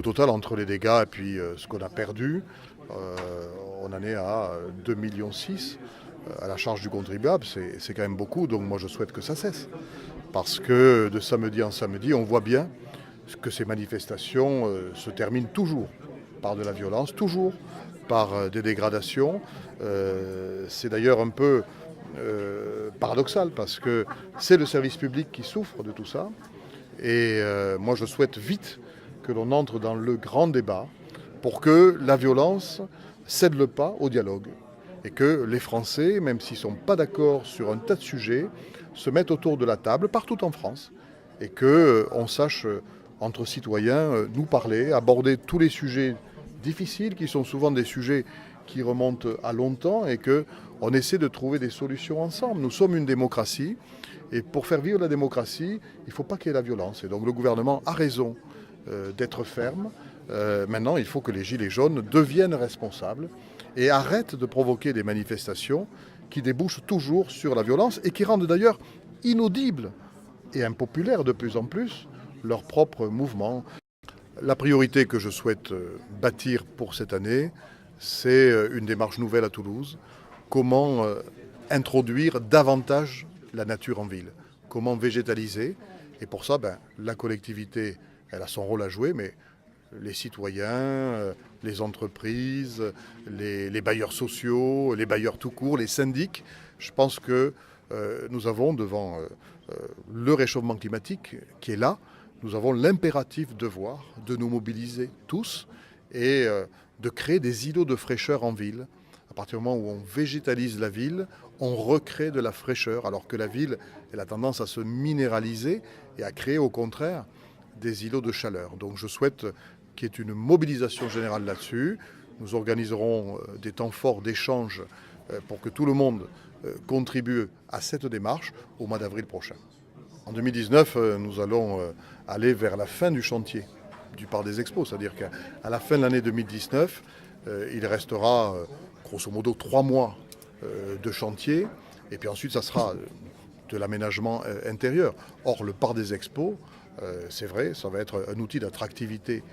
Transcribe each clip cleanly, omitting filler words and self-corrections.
total, entre les dégâts et puis ce qu'on a perdu, on en est à 2,6 millions à la charge du contribuable. C'est quand même beaucoup, donc moi je souhaite que ça cesse. Parce que de samedi en samedi, on voit bien que ces manifestations se terminent toujours par de la violence, toujours par des dégradations. C'est d'ailleurs un peu paradoxal parce que c'est le service public qui souffre de tout ça. Et moi je souhaite vite que l'on entre dans le grand débat pour que la violence cède le pas au dialogue. Et que les Français, même s'ils ne sont pas d'accord sur un tas de sujets, se mettent autour de la table partout en France. Et qu'on sache, entre citoyens, nous parler, aborder tous les sujets difficiles, qui sont souvent des sujets qui remontent à longtemps, et qu'on essaie de trouver des solutions ensemble. Nous sommes une démocratie, et pour faire vivre la démocratie, il ne faut pas qu'il y ait la violence. Et donc le gouvernement a raison d'être ferme. Maintenant, il faut que les Gilets jaunes deviennent responsables et arrêtent de provoquer des manifestations qui débouchent toujours sur la violence et qui rendent d'ailleurs inaudibles et impopulaires de plus en plus leurs propres mouvements. La priorité que je souhaite bâtir pour cette année, c'est une démarche nouvelle à Toulouse. Comment introduire davantage la nature en ville? Comment végétaliser? Et pour ça, la collectivité, elle a son rôle à jouer, mais les citoyens, les entreprises, les bailleurs sociaux, les bailleurs tout court, les syndics. Je pense que nous avons devant le réchauffement climatique qui est là, nous avons l'impératif devoir de nous mobiliser tous et de créer des îlots de fraîcheur en ville. À partir du moment où on végétalise la ville, on recrée de la fraîcheur, alors que la ville, elle a tendance à se minéraliser et à créer au contraire des îlots de chaleur. Donc je souhaite qu'il y ait une mobilisation générale là-dessus. Nous organiserons des temps forts d'échange pour que tout le monde contribue à cette démarche au mois d'avril prochain. En 2019, nous allons aller vers la fin du chantier du Parc des Expos, c'est-à-dire qu'à la fin de l'année 2019, il restera grosso modo 3 mois de chantier, et puis ensuite ça sera de l'aménagement intérieur. Or, le Parc des Expos, c'est vrai, ça va être un outil d'attractivité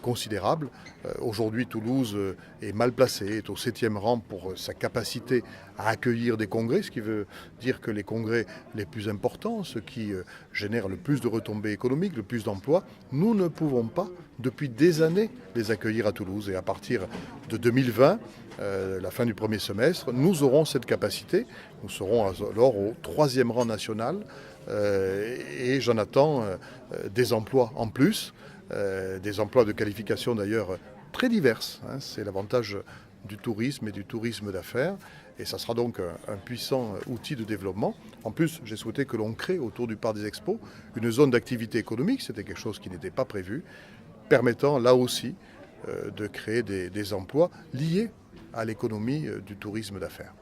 considérable. Aujourd'hui, Toulouse est mal placée, est au 7e rang pour sa capacité à accueillir des congrès, ce qui veut dire que les congrès les plus importants, ceux qui génèrent le plus de retombées économiques, le plus d'emplois, nous ne pouvons pas, depuis des années, les accueillir à Toulouse. Et à partir de 2020, la fin du premier semestre, nous aurons cette capacité. Nous serons alors au 3e rang national et j'en attends des emplois en plus. Des emplois de qualification d'ailleurs très diverses. C'est l'avantage du tourisme et du tourisme d'affaires. Et ça sera donc un puissant outil de développement. En plus, j'ai souhaité que l'on crée autour du Parc des Expos une zone d'activité économique. C'était quelque chose qui n'était pas prévu, permettant là aussi de créer des emplois liés à l'économie du tourisme d'affaires.